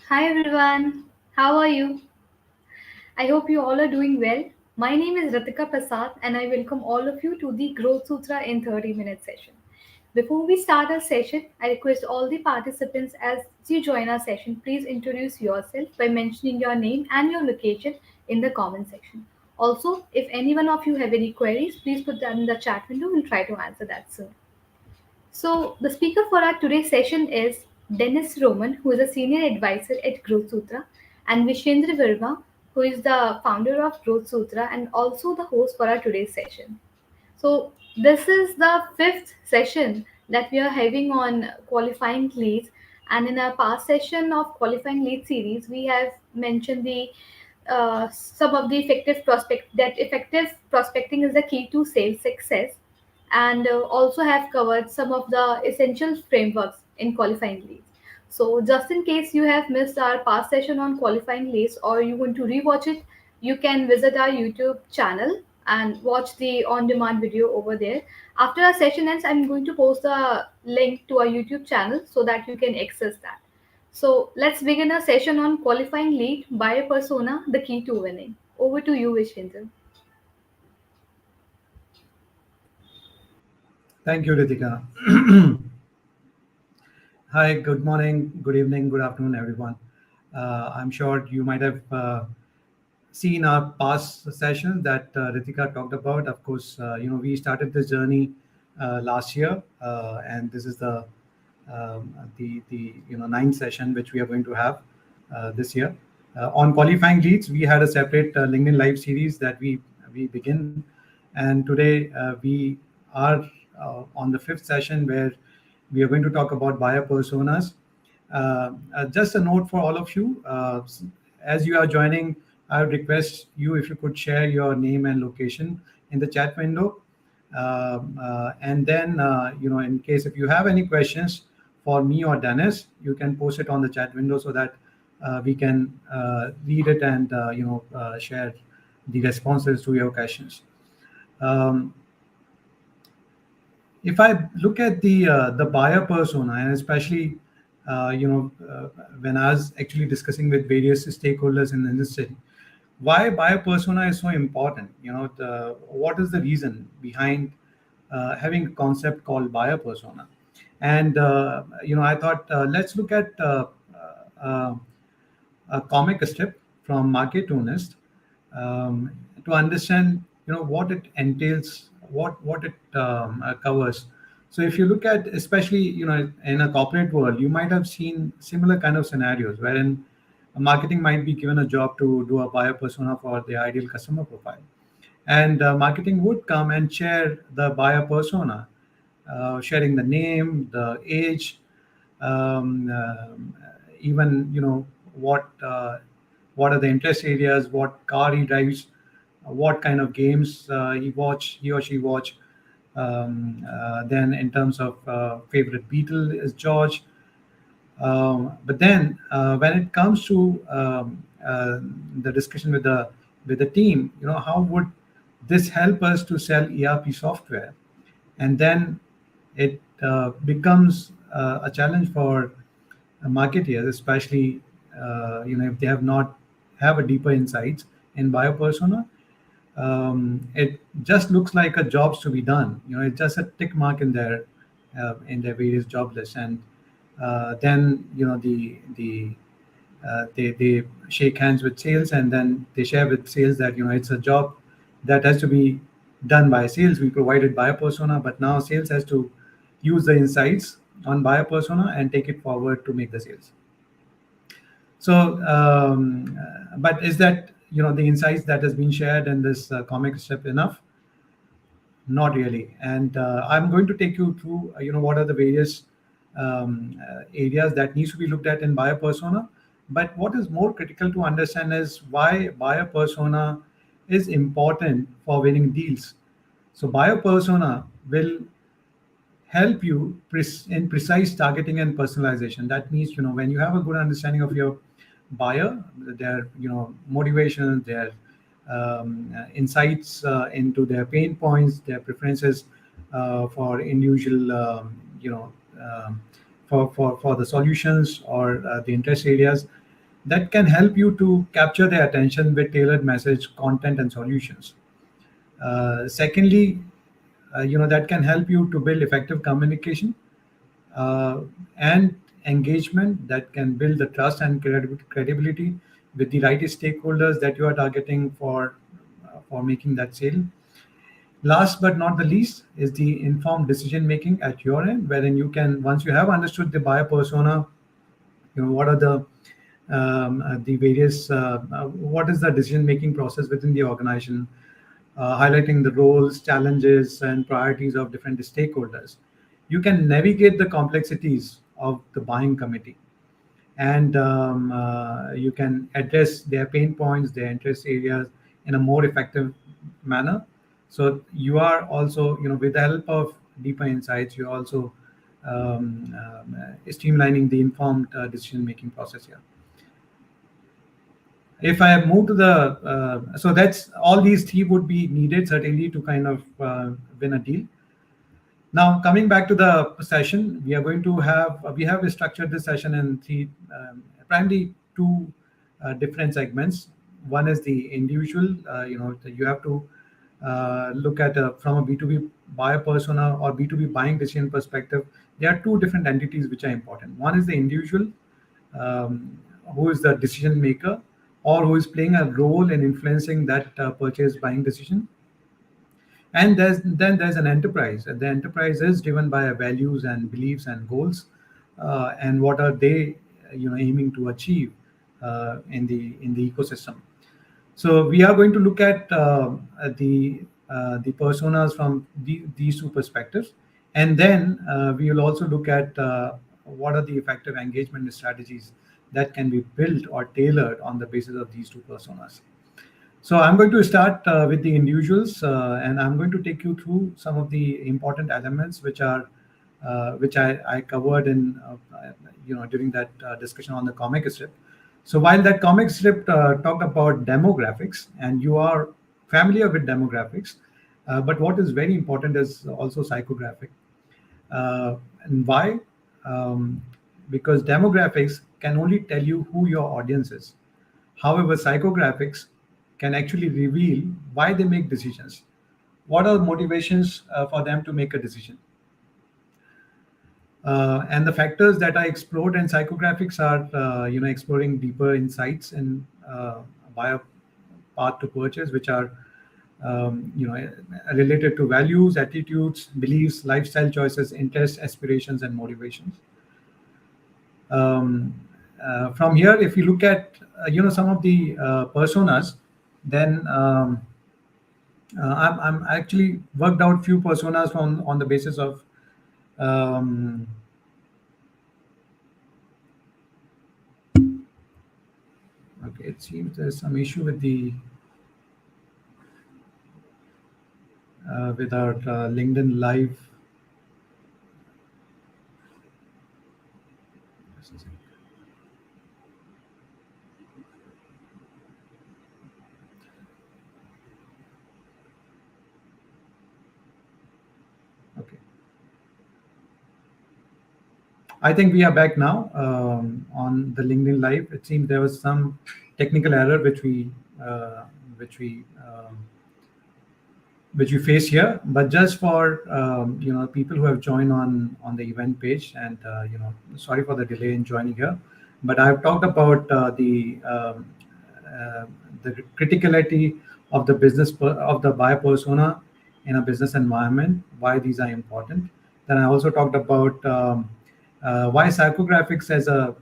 Hi everyone, how are you? I hope you all are doing well. My name is Ratika Prasad and I welcome all of you to the Growth Sutra in 30-minute session. Before we start our session, I request all the participants as you join our session, please introduce yourself by mentioning your name and your location in the comment section. Also, if any one of you have any queries, please put them in the chat window. We'll try to answer that soon. So, the speaker for our today's session is Dennis Roman, who is a senior advisor at Growth Sutra, and Vishendra Verma, who is the founder of Growth Sutra and also the host for our today's session. So, this is the fifth session that we are having on qualifying leads. And in our past session of qualifying lead series, we have mentioned the some of the effective prospect that effective prospecting is the key to sales success, and also have covered some of the essential frameworks in qualifying leads. So, just in case you have missed our past session on qualifying leads or you want to rewatch it, you can visit our YouTube channel and watch the on demand video over there. After our session ends, I'm going to post a link to our YouTube channel so that you can access that. So, let's begin a session on qualifying lead, buyer persona, the key to winning. Over to you, Vishendra. Thank you, Ritika. Hi, good morning, good evening, good afternoon, everyone. I'm sure you might have seen our past sessions that Ritika talked about. Of course, we started this journey last year, and this is the ninth session which we are going to have this year. On qualifying leads, we had a separate LinkedIn Live series that we begin, and today we are on the fifth session where we are going to talk about buyer personas. Just a note for all of you, as you are joining, I would request you if you could share your name and location in the chat window. And then, in case if you have any questions for me or Dennis, you can post it on the chat window so that we can read it and, share the responses to your questions. Um, if I look at the buyer persona, and especially when I was actually discussing with various stakeholders in the industry, why buyer persona is so important. What is the reason behind having a concept called buyer persona? And I thought let's look at uh, a comic strip from Marketunist to understand what it entails, what it covers. So if you look at, especially in a corporate world, you might have seen similar kind of scenarios wherein marketing might be given a job to do a buyer persona for the ideal customer profile, and marketing would come and share the buyer persona, sharing the name, the age, even what are the interest areas, what car he drives, what kind of games he or she watch. Then in terms of favorite Beatle is George. But then when it comes to the discussion with the team, how would this help us to sell ERP software? And then it becomes a challenge for marketeers, especially if they have not have a deeper insights in buyer persona. It just looks like a jobs to be done. It's just a tick mark in their various job lists, and then they shake hands with sales, and then they share with sales that it's a job that has to be done by sales. We provided buyer persona, but now sales has to use the insights on buyer persona and take it forward to make the sales. So, but is that the insights that has been shared in this comic strip enough? Not really. And I'm going to take you through what are the various areas that needs to be looked at in buyer persona. But what is more critical to understand is why buyer persona is important for winning deals. So buyer persona will help you in precise targeting and personalization. That means when you have a good understanding of your buyer, their motivation, their insights into their pain points, their preferences for individual um, for the solutions or the interest areas. that can help you to capture their attention with tailored message, content, and solutions. Secondly, that can help you to build effective communication uh, and engagement that can build the trust and credibility with the right stakeholders that you are targeting for making that sale. Last but not the least is the informed decision making at your end, wherein you can, once you have understood the buyer persona, what are the various what is the decision making process within the organization, highlighting the roles, challenges, and priorities of different stakeholders. You can navigate the complexities of the buying committee, and you can address their pain points, their interest areas in a more effective manner. So you are also, with the help of deeper insights, you're also streamlining the informed decision making process here. If I move to the so that's all, these three would be needed certainly to kind of win a deal. Now, coming back to the session, we have structured this session in three, primarily two different segments. One is the individual. You have to look at from a B2B buyer persona or B2B buying decision perspective. There are two different entities which are important. One is the individual, who is the decision maker or who is playing a role in influencing that purchase buying decision. And then there's an enterprise. The enterprise is driven by values and beliefs and goals, and what are they, aiming to achieve in the ecosystem. So we are going to look at the personas from these two perspectives, and then we will also look at what are the effective engagement strategies that can be built or tailored on the basis of these two personas. So I'm going to start with the individuals, and I'm going to take you through some of the important elements which I covered in during that discussion on the comic strip. So while that comic strip talked about demographics, and you are familiar with demographics, but what is very important is also psychographic. And why? Um, because demographics can only tell you who your audience is. However, psychographics can actually reveal why they make decisions. What are motivations for them to make a decision? And the factors that I explored in psychographics are, exploring deeper insights in buyer path to purchase, which are, related to values, attitudes, beliefs, lifestyle choices, interests, aspirations, and motivations. Um, from here, if you look at, some of the personas, then I'm actually worked out few personas from on the basis of um, okay, it seems there's some issue with our LinkedIn Live. Okay, I think we are back now on the LinkedIn Live. It seems there was some technical error uh, which we um, which you face here. But just for people who have joined on the event page, and sorry for the delay in joining here, but I've talked about uh, the criticality of the of the buyer persona in a business environment, why these are important. Then I also talked about why psychographics as a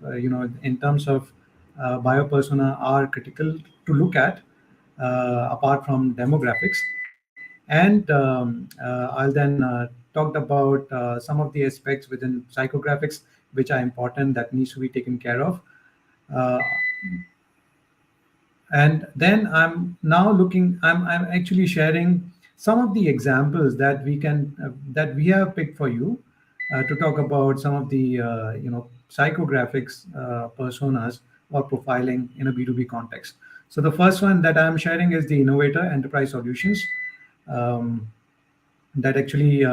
in terms of buyer persona are critical to look at apart from demographics. And I'll then talked about some of the aspects within psychographics which are important that needs to be taken care of. Uh, and then I'm actually sharing some of the examples that we have picked for you to talk about some of the psychographics personas or profiling in a B2B context. So the first one that I'm sharing is the innovator enterprise solutions. Um, that actually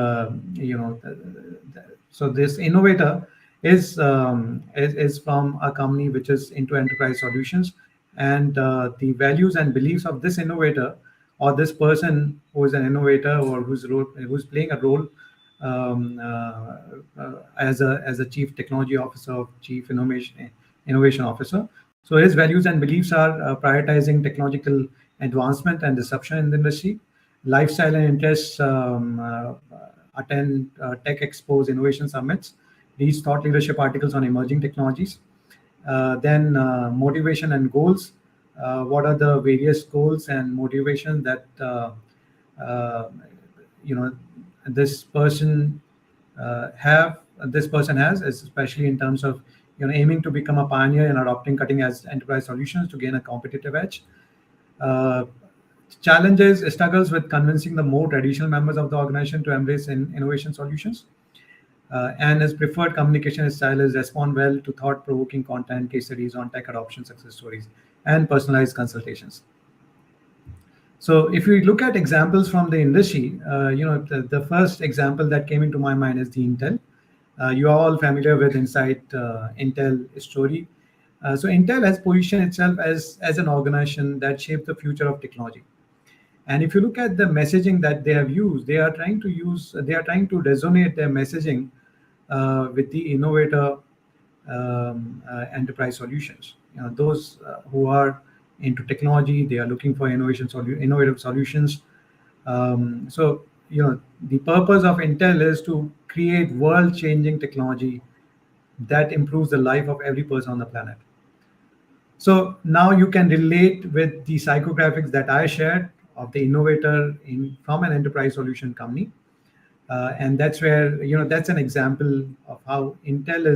so this innovator is from a company which is into enterprise solutions, and the values and beliefs of this innovator or this person who is an innovator or who's playing a role as a chief technology officer or chief innovation officer. So his values and beliefs are prioritizing technological advancement and disruption in the industry, lifestyle and interests, attend tech expos, innovation summits, read thought leadership articles on emerging technologies. Then motivation and goals. What are the various goals and motivation that uh, you know this person have this person has, especially in terms of aiming to become a pioneer in adopting cutting edge enterprise solutions to gain a competitive edge. Uh, Challenges, struggles with convincing the more traditional members of the organization to embrace innovation solutions. And his preferred communication style is respond well to thought-provoking content, case studies on tech adoption success stories, and personalized consultations. So if we look at examples from the industry, the first example that came into my mind is the Intel. You are all familiar with Insight Intel story. So Intel has positioned itself as an organization that shaped the future of technology. And if you look at the messaging that they have used, they are trying to resonate their messaging with the innovator enterprise solutions. Those who are into technology, they are looking for innovative solutions. So, the purpose of Intel is to create world-changing technology that improves the life of every person on the planet. So now you can relate with the psychographics that I shared of the innovator from an enterprise solution company. And that's where, that's an example of how Intel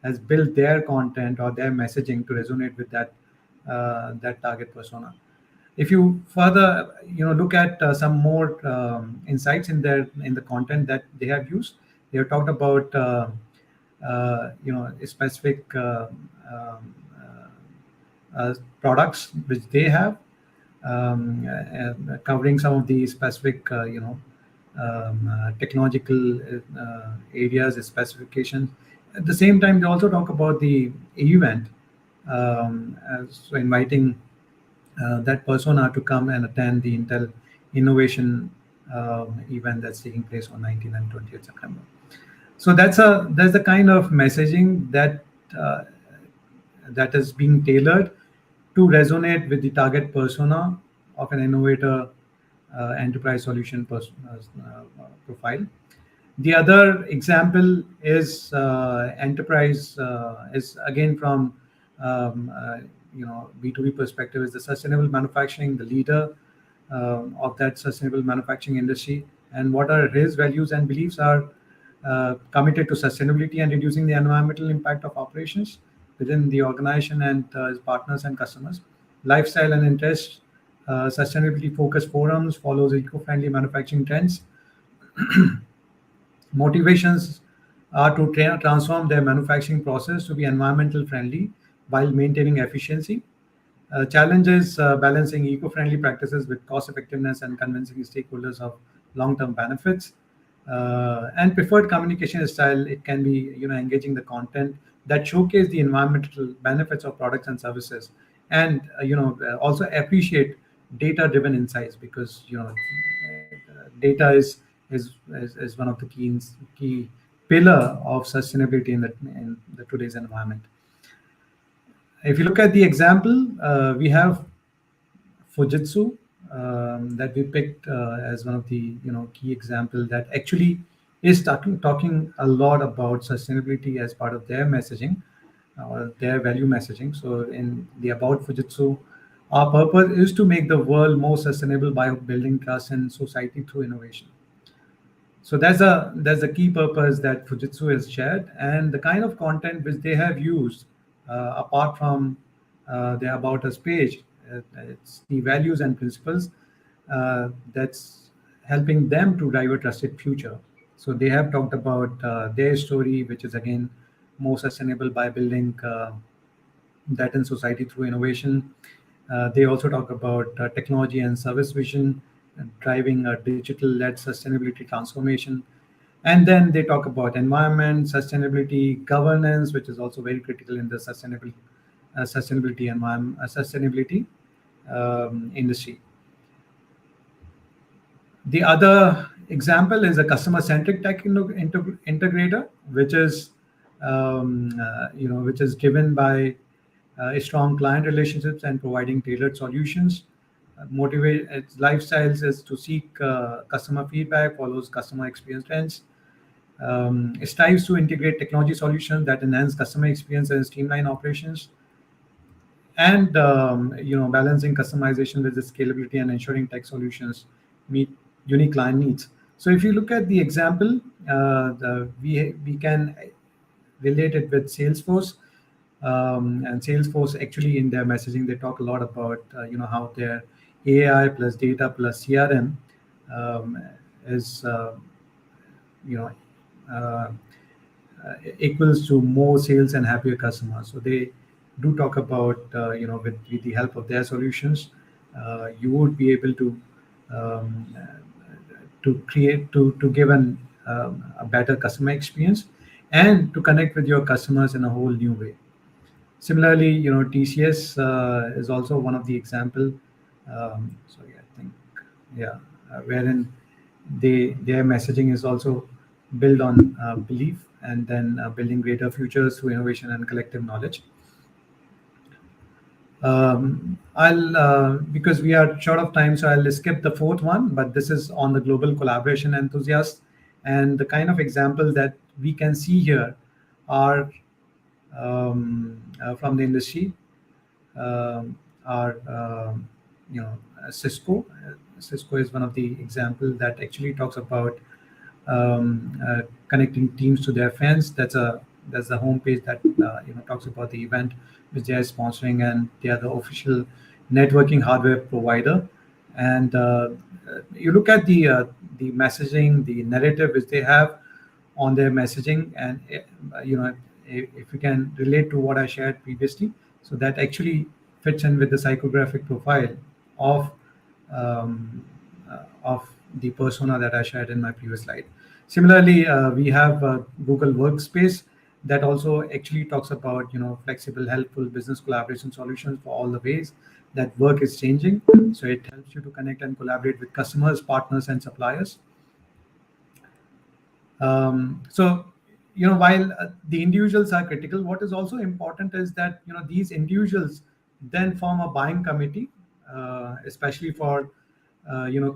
has built their content or their messaging to resonate with that target persona. If you further, look at some more insights in the content that they have used, they have talked about, specific products which they have, covering some of the specific, technological areas, specifications. At the same time, they also talk about the event, so inviting that persona to come and attend the Intel Innovation event that's taking place on 19th and 20th September. So that's the kind of messaging uh, that is being tailored to resonate with the target persona of an innovator enterprise solution profile. The other example is enterprise is again from B2B perspective is the sustainable manufacturing, the leader of that sustainable manufacturing industry, and what are his values and beliefs are committed to sustainability and reducing the environmental impact of operations within the organization and his partners and customers. Lifestyle and interest, sustainability focused forums, follows eco-friendly manufacturing trends. Motivations are to transform their manufacturing process to be environmental friendly while maintaining efficiency. Challenge is balancing eco-friendly practices with cost effectiveness and convincing stakeholders of long-term benefits. And preferred communication style, it can be engaging the content that showcase the environmental benefits of products and services, and also appreciate data-driven insights, because data is one of the key pillar of sustainability in the today's environment. If you look at the example, we have Fujitsu that we picked as one of the key example that actually is talking a lot about sustainability as part of their messaging or their value messaging. So in the about Fujitsu, our purpose is to make the world more sustainable by building trust in society through innovation. So that's a key purpose that Fujitsu has shared, and the kind of content which they have used, apart from the about us page, it's the values and principles that's helping them to drive a trusted future. So they have talked about their story, which is again more sustainable by building that in society through innovation. They also talk about technology and service vision, driving a digital-led sustainability transformation. And then they talk about environment, sustainability, governance, which is also very critical in the sustainability industry. The other example is a customer-centric tech integrator, which is which is driven by strong client relationships and providing tailored solutions. Motivate its lifestyles is to seek customer feedback, follows customer experience trends, strives to integrate technology solutions that enhance customer experience and streamline operations, and balancing customization with the scalability and ensuring tech solutions meet unique client needs. So if you look at the example, we can relate it with Salesforce. And Salesforce actually in their messaging they talk a lot about how their AI plus data plus CRM um, is you know uh, equals to more sales and happier customers. So they do talk about with the help of their solutions, you would be able um, to give a better customer experience and to connect with your customers in a whole new way. Similarly, TCS is also one of the example. Sorry, I think, yeah, wherein their messaging is also built on belief and then building greater futures through innovation and collective knowledge. I'll because we are short of time, so I'll skip the fourth one. But this is on the global collaboration enthusiast, and the kind of example that we can see here are from the industry are Cisco. Cisco is one of the example that actually talks about connecting teams to their fans. That's the homepage that talks about the event which they are sponsoring, and they are the official networking hardware provider. And you look at the messaging, the narrative which they have on their messaging, and if you can relate to what I shared previously, so that actually fits in with the psychographic profile of of the persona that I shared in my previous slide. Similarly, we have Google Workspace that also actually talks about flexible, helpful business collaboration solutions for all the ways that work is changing. So it helps you to connect and collaborate with customers, partners, and suppliers. So, while the individuals are critical, what is also important is that these individuals then form a buying committee, especially for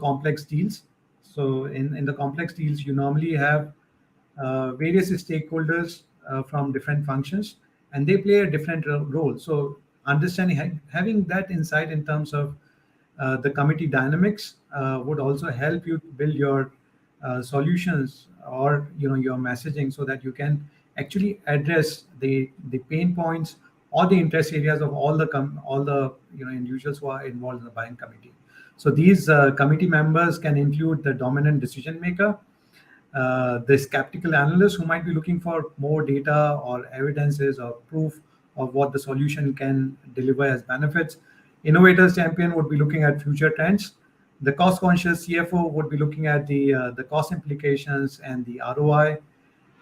complex deals. So in the complex deals, you normally have various stakeholders from different functions, and they play a different role. So understanding having that insight in terms of the committee dynamics would also help you build your solutions or your messaging so that you can actually address the pain points or the interest areas of all the individuals who are involved in the buying committee. So these committee members can include the dominant decision maker, the skeptical analyst who might be looking for more data or evidences or proof of what the solution can deliver as benefits. Innovators champion would be looking at future trends. The cost conscious CFO would be looking at the cost implications and the ROI.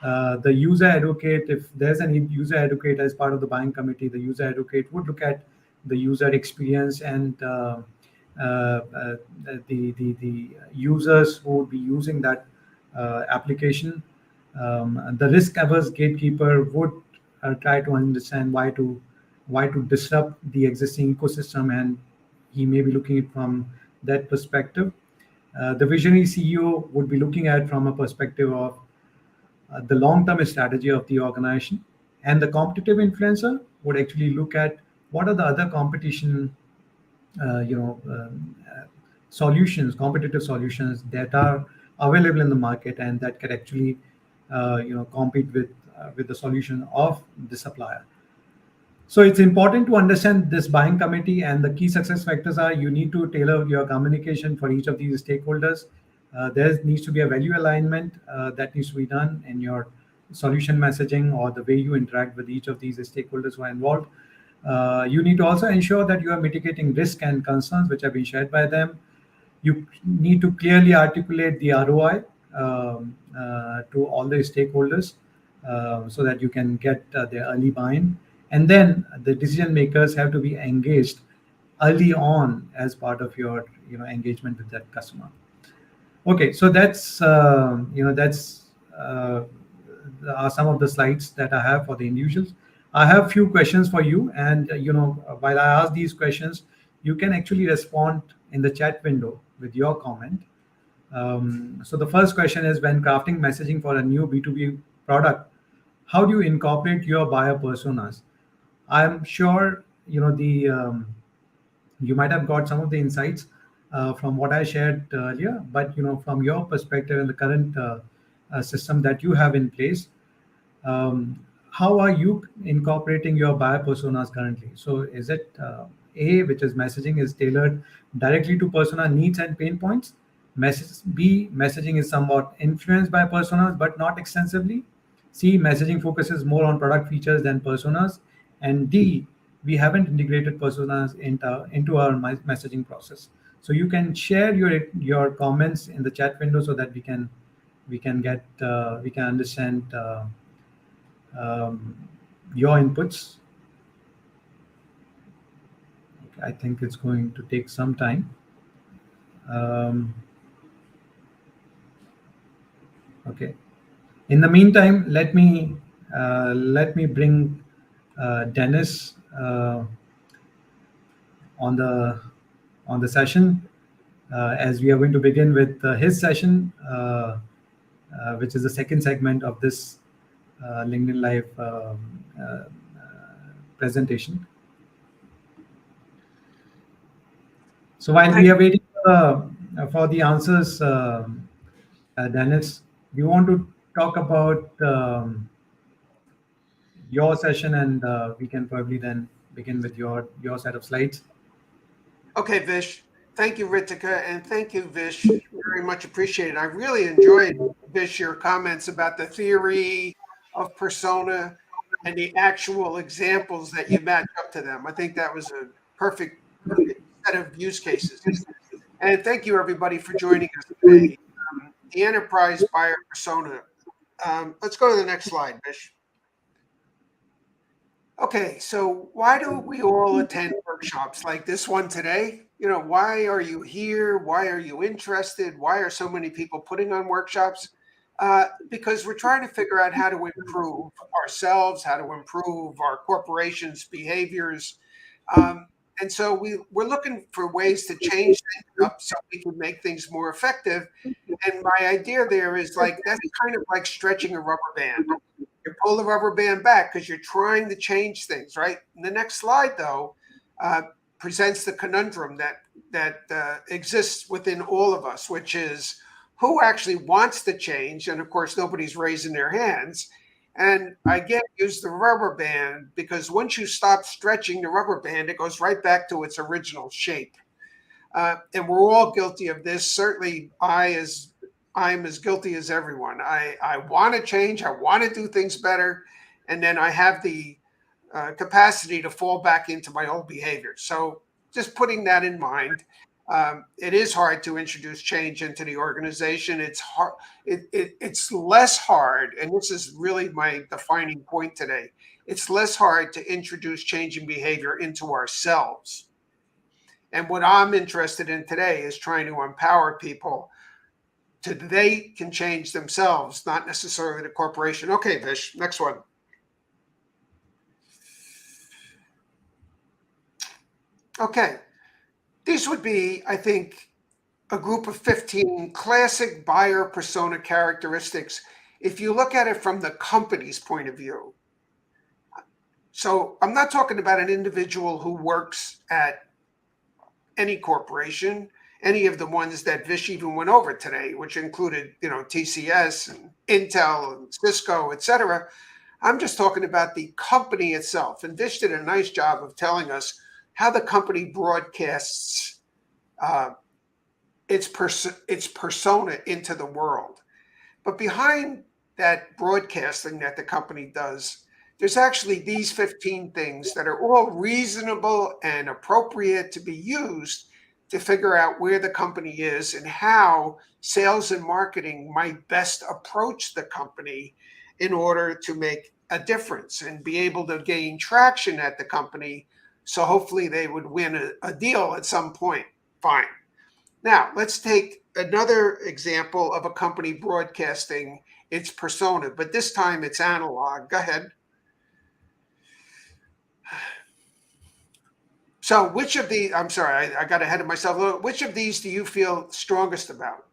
The user advocate, if there's any user advocate as part of the buying committee, the user advocate would look at the user experience and the users who would be using that application. The risk averse gatekeeper would try to understand why to disrupt the existing ecosystem, and he may be looking at from that perspective. The visionary CEO would be looking at from a perspective of the long-term strategy of the organization, and the competitive influencer would actually look at what are the other competition solutions, competitive solutions that are available in the market and that can actually compete with the solution of the supplier. So it's important to understand this buying committee, and the key success factors are you need to tailor your communication for each of these stakeholders. There needs to be a value alignment that needs to be done in your solution messaging or the way you interact with each of these stakeholders who are involved. You need to also ensure that you are mitigating risk and concerns which have been shared by them. You need to clearly articulate the ROI to all the stakeholders so that you can get their early buy-in. And then the decision makers have to be engaged early on as part of your engagement with that customer. Okay, so that's are some of the slides that I have for the individuals. I have few questions for you, and while I ask these questions, you can actually respond in the chat window with your comment. So the first question is, when crafting messaging for a new B2B product, how do you incorporate your buyer personas? I'm sure the you might have got some of the insights from what I shared earlier, but from your perspective and the current system that you have in place, how are you incorporating your buyer personas currently? So is it A, which is messaging is tailored directly to persona needs and pain points? B, messaging is somewhat influenced by personas but not extensively. C, messaging focuses more on product features than personas. And D, we haven't integrated personas into our messaging process. So you can share your comments in the chat window so that we can understand um, your inputs. Okay, I think it's going to take some time. Um, okay. In the meantime, let me bring Dennis on the session as we are going to begin with his session, which is the second segment of this LinkedIn Live presentation. So while we are waiting for the answers, Dennis, do you want to talk about your session, and we can probably then begin with your set of slides? Okay, Vish. Thank you, Ritika, and thank you, Vish. Very much appreciated. I really enjoyed, Vish, your comments about the theory of persona and the actual examples that you match up to them. I think that was a perfect set of use cases. And thank you, everybody, for joining us today. The enterprise buyer persona. Let's go to the next slide, Vish. Okay, so why do we all attend workshops like this one today? Why are you here? Why are you interested? Why are so many people putting on workshops? Because we're trying to figure out how to improve ourselves, how to improve our corporations' behaviors. And so we're looking for ways to change things up so we can make things more effective. And my idea there is that's kind of like stretching a rubber band. You pull the rubber band back because you're trying to change things, right? And the next slide, though, presents the conundrum that exists within all of us, which is who actually wants to change. And of course, nobody's raising their hands. And I again use the rubber band because once you stop stretching the rubber band, it goes right back to its original shape. And we're all guilty of this. Certainly, I'm as guilty as everyone. I want to change. I want to do things better. And then I have the capacity to fall back into my old behavior. So just putting that in mind, it is hard to introduce change into the organization. It's hard. It's less hard. And this is really my defining point today. It's less hard to introduce changing behavior into ourselves. And what I'm interested in today is trying to empower people they can change themselves, not necessarily the corporation. Okay, Vish, next one. Okay, these would be, I think, a group of 15 classic buyer persona characteristics if you look at it from the company's point of view. So I'm not talking about an individual who works at any corporation, any of the ones that Vish even went over today, which included, TCS and Intel and Cisco, et cetera. I'm just talking about the company itself. And Vish did a nice job of telling us how the company broadcasts its persona into the world. But behind that broadcasting that the company does, there's actually these 15 things that are all reasonable and appropriate to be used to figure out where the company is and how sales and marketing might best approach the company in order to make a difference and be able to gain traction at the company. So hopefully they would win a deal at some point. Fine. Now, let's take another example of a company broadcasting its persona, but this time it's analog. Go ahead. So which of the, I'm sorry, I got ahead of myself. Which of these do you feel strongest about?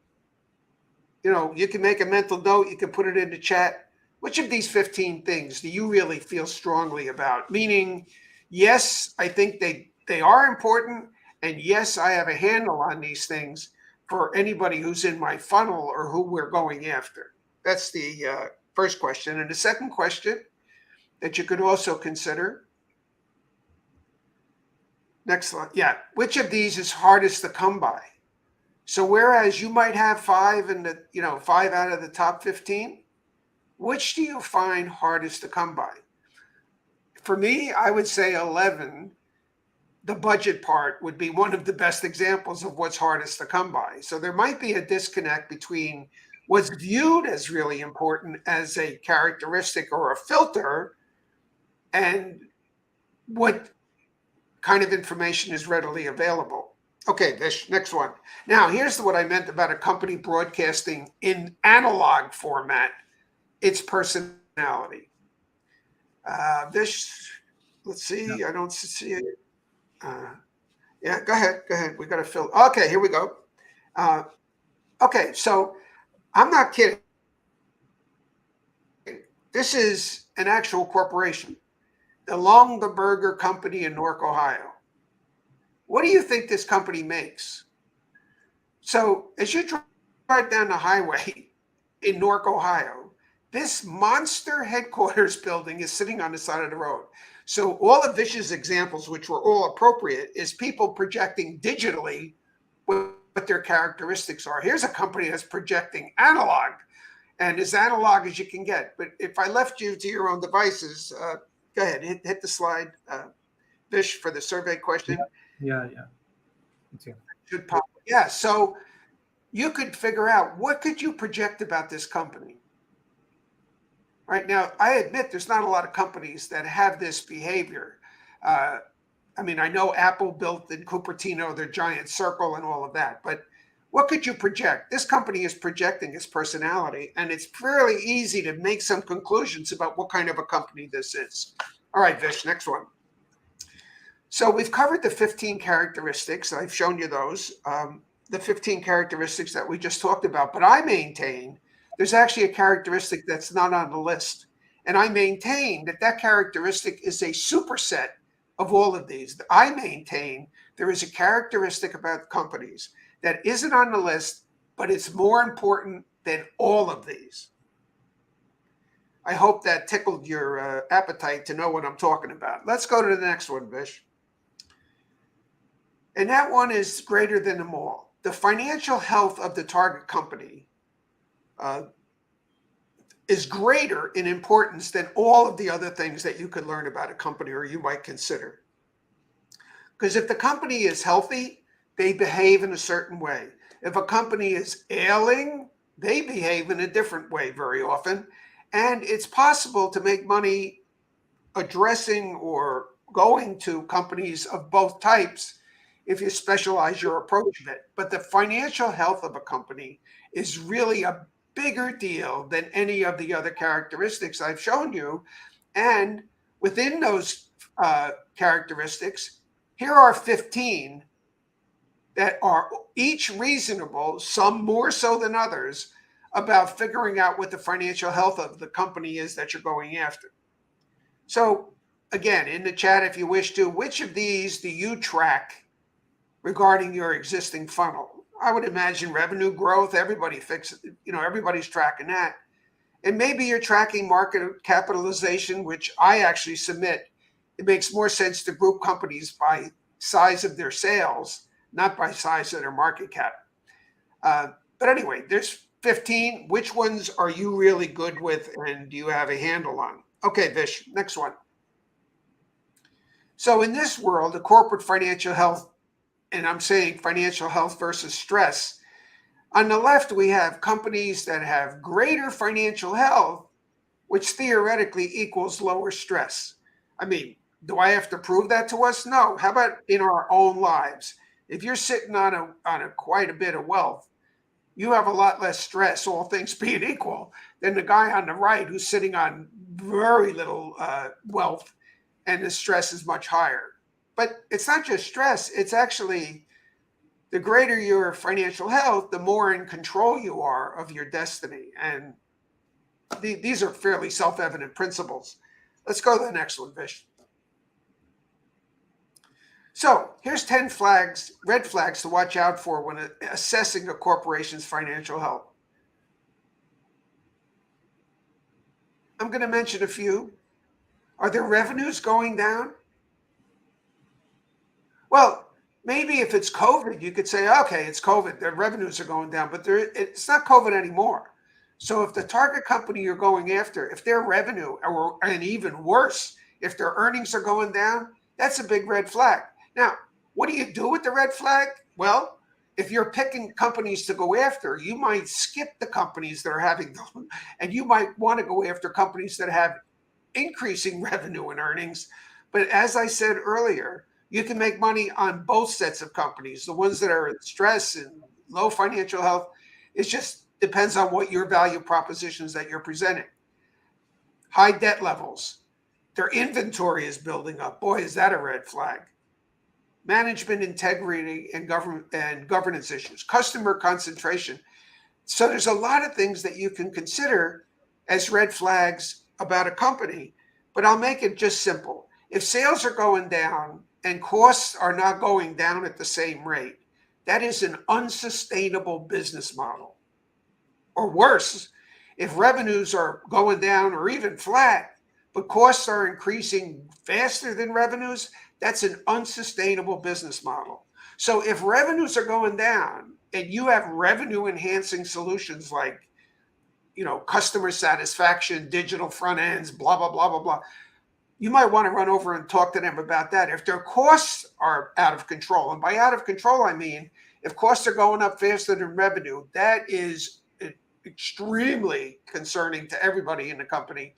You know, you can make a mental note, you can put it in the chat. Which of these 15 things do you really feel strongly about? Meaning, yes, I think they are important. And yes, I have a handle on these things for anybody who's in my funnel or who we're going after. That's the first question. And the second question that you could also consider. Next slide. Yeah. Which of these is hardest to come by? So whereas you might have 5 in the, 5 out of the top 15, which do you find hardest to come by? For me, I would say 11. The budget part would be one of the best examples of what's hardest to come by. So there might be a disconnect between what's viewed as really important as a characteristic or a filter and what kind of information is readily available. Okay, Vish, next one. Now, here's what I meant about a company broadcasting in analog format, its personality. Vish, let's see. I don't see it. Yeah, go ahead. We got to fill. Okay, here we go. Okay, so I'm not kidding. This is an actual corporation, the Longaberger Company in Newark, Ohio. What do you think this company makes? So as you drive down the highway in Newark, Ohio, this monster headquarters building is sitting on the side of the road. So all of Vish's examples, which were all appropriate, is people projecting digitally what their characteristics are. Here's a company that's projecting analog, and as analog as you can get. But if I left you to your own devices, go ahead, hit the slide, Vish, for the survey question. Yeah. Should pop. Yeah, so you could figure out what could you project about this company. Right now, I admit there's not a lot of companies that have this behavior. I mean, I know Apple built in Cupertino their giant circle and all of that, but what could you project? This company is projecting its personality, and it's fairly easy to make some conclusions about what kind of a company this is. All right, Vish, next one. So we've covered the 15 characteristics. I've shown you those, the 15 characteristics that we just talked about, but I maintain there's actually a characteristic that's not on the list. And I maintain that characteristic is a superset of all of these. I maintain there is a characteristic about companies that isn't on the list, but it's more important than all of these. I hope that tickled your appetite to know what I'm talking about. Let's go to the next one, Vish. And that one is greater than them all. The financial health of the target company is greater in importance than all of the other things that you could learn about a company or you might consider. Because if the company is healthy, they behave in a certain way. If a company is ailing, they behave in a different way very often. And it's possible to make money addressing or going to companies of both types if you specialize your approach a bit. But the financial health of a company is really a bigger deal than any of the other characteristics I've shown you. And within those characteristics, here are 15 that are each reasonable, some more so than others, about figuring out what the financial health of the company is that you're going after. So again, in the chat, if you wish to, which of these do you track regarding your existing funnel? I would imagine revenue growth. Everybody's tracking that. And maybe you're tracking market capitalization, which I actually submit. It makes more sense to group companies by size of their sales, not by size of their market cap. But anyway, there's 15. Which ones are you really good with and do you have a handle on? Okay, Vish, next one. So in this world, the corporate financial health and I'm saying financial health versus stress. On the left, we have companies that have greater financial health, which theoretically equals lower stress. I mean, do I have to prove that to us? No. How about in our own lives? If you're sitting on a quite a bit of wealth, you have a lot less stress, all things being equal, than the guy on the right who's sitting on very little wealth, and the stress is much higher. But it's not just stress, it's actually the greater your financial health, the more in control you are of your destiny. And these are fairly self-evident principles. Let's go to the next one, Vish. So here's 10 red flags to watch out for when assessing a corporation's financial health. I'm going to mention a few. Are their revenues going down? Well, maybe if it's COVID, you could say, okay, it's COVID, their revenues are going down, but it's not COVID anymore. So if the target company you're going after, if their revenue, and even worse, if their earnings are going down, that's a big red flag. Now, what do you do with the red flag? Well, if you're picking companies to go after, you might skip the companies that are having them, and you might want to go after companies that have increasing revenue and earnings. But as I said earlier, you can make money on both sets of companies. The ones that are in stress and low financial health, it just depends on what your value propositions that you're presenting. High debt levels. Their inventory is building up. Boy, is that a red flag. Management integrity and governance issues. Customer concentration. So there's a lot of things that you can consider as red flags about a company, but I'll make it just simple. If sales are going down and costs are not going down at the same rate, that is an unsustainable business model. Or worse, if revenues are going down or even flat, but costs are increasing faster than revenues, that's an unsustainable business model. So if revenues are going down and you have revenue enhancing solutions like, customer satisfaction, digital front ends, blah, blah, blah, blah, blah, you might want to run over and talk to them about that. If their costs are out of control, and by out of control, I mean, if costs are going up faster than revenue, that is extremely concerning to everybody in the company.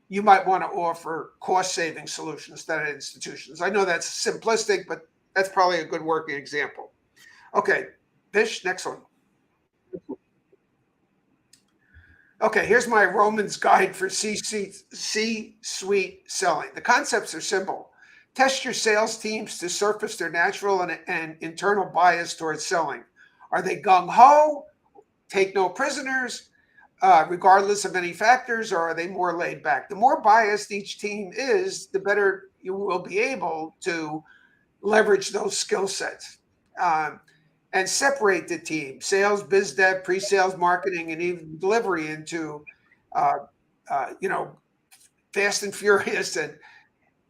You might want to offer cost-saving solutions to institutions. I know that's simplistic, but that's probably a good working example. Okay, Vish, next one. Okay, here's my Romans guide for C-suite selling. The concepts are simple. Test your sales teams to surface their natural and internal bias towards selling. Are they gung-ho, take no prisoners, regardless of any factors, or are they more laid back? The more biased each team is, the better you will be able to leverage those skill sets. And separate the team, sales, biz dev, pre-sales, marketing, and even delivery into, fast and furious. And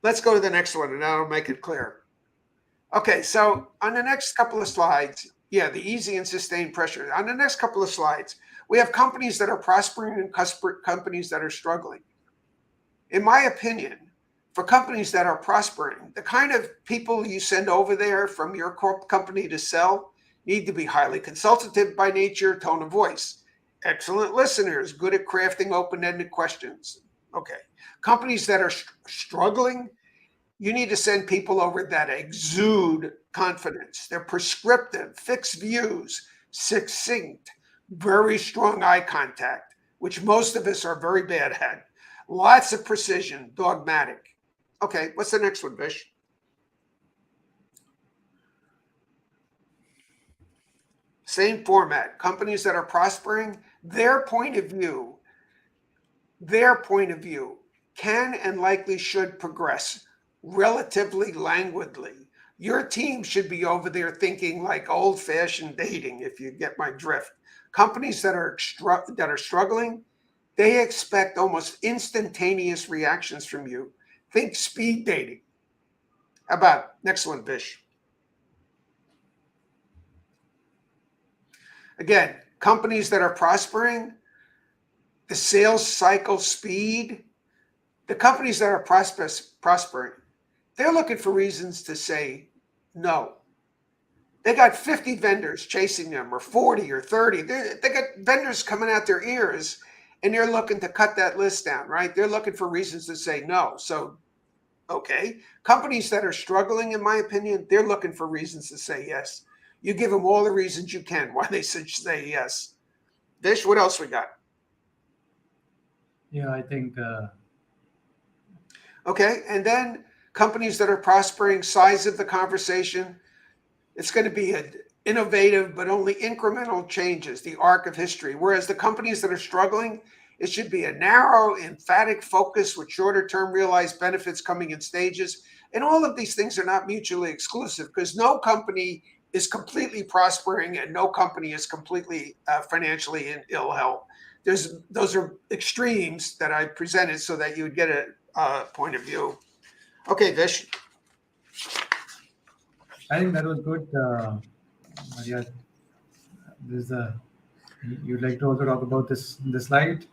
let's go to the next one, and that'll make it clear. Okay, so on the next couple of slides, the easy and sustained pressure. On the next couple of slides, we have companies that are prospering and companies that are struggling. In my opinion, for companies that are prospering, the kind of people you send over there from your company to sell need to be highly consultative by nature, tone of voice, excellent listeners, good at crafting open-ended questions. Okay. Companies that are struggling, you need to send people over that exude confidence. They're prescriptive, fixed views, succinct, very strong eye contact, which most of us are very bad at. Lots of precision, dogmatic. Okay, what's the next one, Vish? Same format. Companies that are prospering, their point of view can and likely should progress relatively languidly. Your team should be over there thinking like old-fashioned dating, if you get my drift. Companies that are struggling, they expect almost instantaneous reactions from you. Think speed dating. How about next one, Vish? Again, companies that are prospering, the sales cycle speed, the companies that are prospering, they're looking for reasons to say no. They got 50 vendors chasing them, or 40 or 30. They got vendors coming out their ears, and they're looking to cut that list down, right? They're looking for reasons to say no. So, okay, companies that are struggling, in my opinion, they're looking for reasons to say yes. You give them all the reasons you can why they should say yes. Vish, what else we got? Yeah, I think Okay, and then companies that are prospering, size of the conversation. It's going to be innovative, but only incremental changes, the arc of history. Whereas the companies that are struggling, it should be a narrow, emphatic focus with shorter term realized benefits coming in stages. And all of these things are not mutually exclusive, because no company is completely prospering and no company is completely financially in ill health. Those are extremes that I presented so that you would get a point of view. Okay, Vish. I think that was good. Maria, there's a you'd like to also talk about this slide.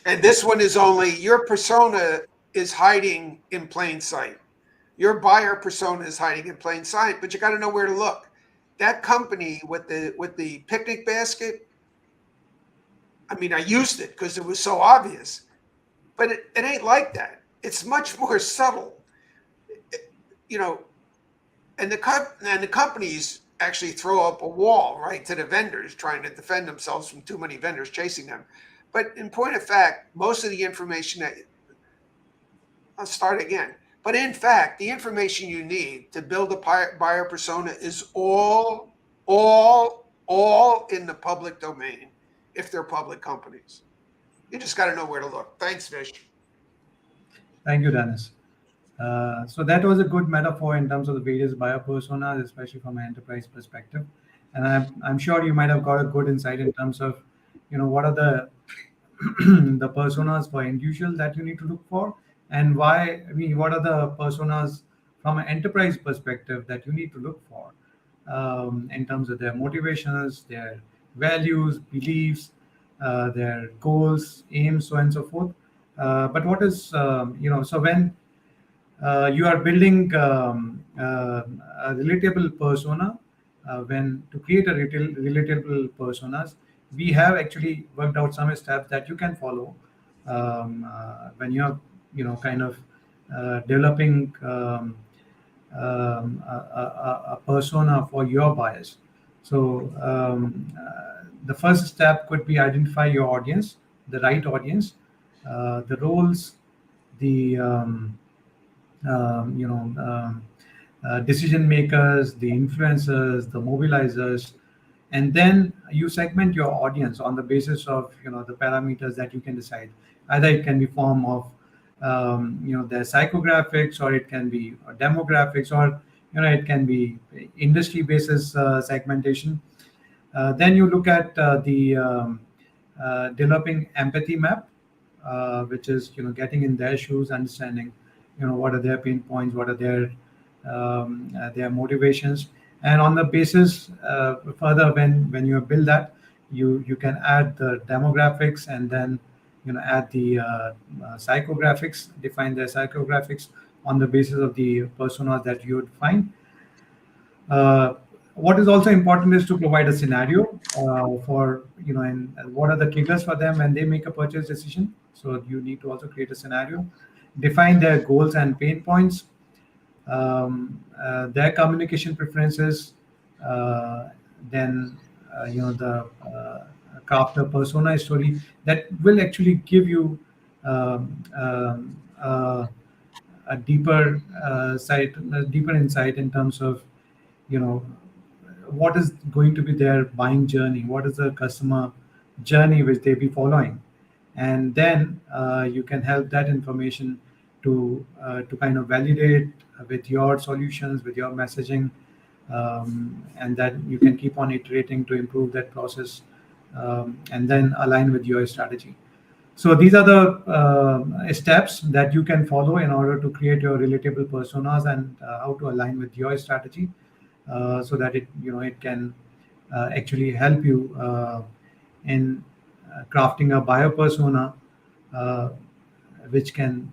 And this one is only your persona is hiding in plain sight. Your buyer persona is hiding in plain sight, but you got to know where to look. That company with the picnic basket, I mean, I used it because it was so obvious, but it ain't like that. It's much more subtle, you know. And the companies actually throw up a wall, right, to the vendors trying to defend themselves from too many vendors chasing them. But in point of fact, most of the information that I'll start again. But in fact, the information you need to build a buyer persona is all in the public domain if they're public companies. You just got to know where to look. Thanks, Vish. Thank you, Dennis. So that was a good metaphor in terms of the various buyer personas, especially from an enterprise perspective. And I'm sure you might have got a good insight in terms of, what are the the personas for individual that you need to look for, and why. I mean, what are the personas from an enterprise perspective that you need to look for in terms of their motivations, their values, beliefs, their goals, aims, so on and so forth. But what is, so when you are building a relatable persona, when to create a relatable personas, we have actually worked out some steps that you can follow when you're kind of developing a persona for your buyers. So the first step could be identify your audience, the right audience, the roles, the decision makers, the influencers, the mobilizers, and then you segment your audience on the basis of the parameters that you can decide. Either it can be form of their psychographics, or it can be demographics, or it can be industry basis segmentation. Then you look at the developing empathy map, which is getting in their shoes, understanding what are their pain points, what are their motivations, and on the basis further when you build that, you can add the demographics, and then add the psychographics, define their psychographics on the basis of the personas that you would find. What is also important is to provide a scenario for and what are the triggers for them when they make a purchase decision. So you need to also create a scenario, define their goals and pain points, their communication preferences, then the craft a persona story that will actually give you a deeper deeper insight in terms of what is going to be their buying journey, what is the customer journey which they be following, and then you can help that information to kind of validate with your solutions, with your messaging, and that you can keep on iterating to improve that process, and then align with your strategy. So these are the steps that you can follow in order to create your relatable personas, and how to align with your strategy, so that it can actually help you in crafting a buyer persona, which can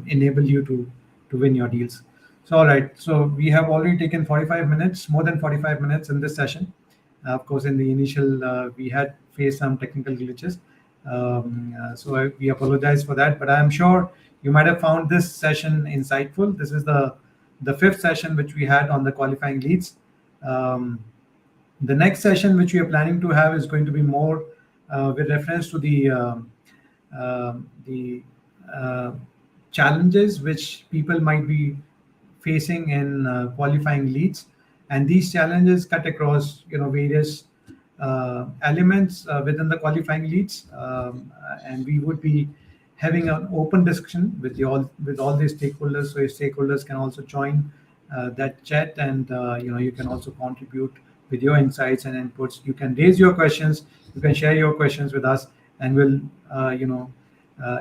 enable you to win your deals. So, all right. So we have already taken 45 minutes, more than 45 minutes in this session. Of course, in the initial, we had faced some technical glitches. We apologize for that, but I'm sure you might have found this session insightful. This is the fifth session which we had on the qualifying leads. Um, the next session which we are planning to have is going to be more with reference to the uh, challenges which people might be facing in qualifying leads, and these challenges cut across various elements within the qualifying leads, and we would be having an open discussion with all the stakeholders, so your stakeholders can also join that chat, and you can also contribute with your insights and inputs. You can raise your questions, you can share your questions with us, and we'll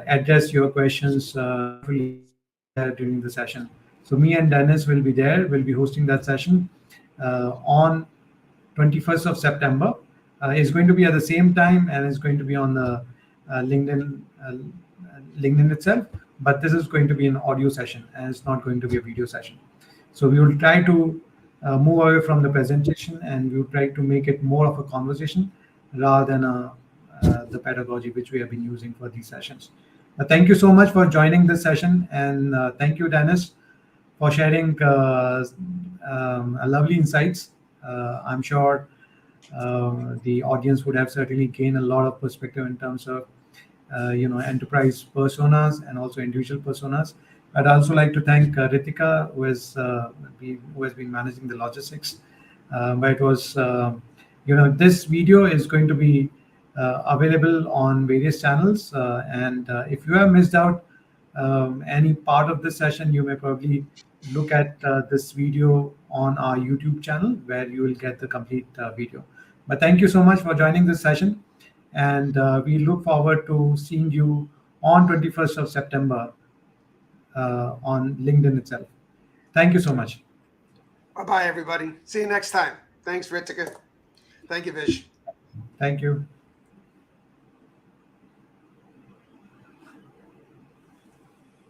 address your questions there during the session. So me and Dennis will be there. We'll be hosting that session on 21st of September. It's going to be at the same time, and it's going to be on the LinkedIn itself. But this is going to be an audio session, and it's not going to be a video session. So we will try to move away from the presentation, and we will try to make it more of a conversation rather than the pedagogy which we have been using for these sessions. Thank you so much for joining this session, and thank you, Dennis, for sharing lovely insights. I'm sure the audience would have certainly gained a lot of perspective in terms of enterprise personas and also individual personas. I'd also like to thank Ritika, who has been managing the logistics. But it was this video is going to be available on various channels, and if you have missed out any part of this session, you may probably look at this video on our YouTube channel, where you will get the complete video. But thank you so much for joining this session, and we look forward to seeing you on 21st of September on LinkedIn itself. Thank you so much. Bye-bye, everybody. See you next time. Thanks, Ritika. Thank you, Vish. Thank you.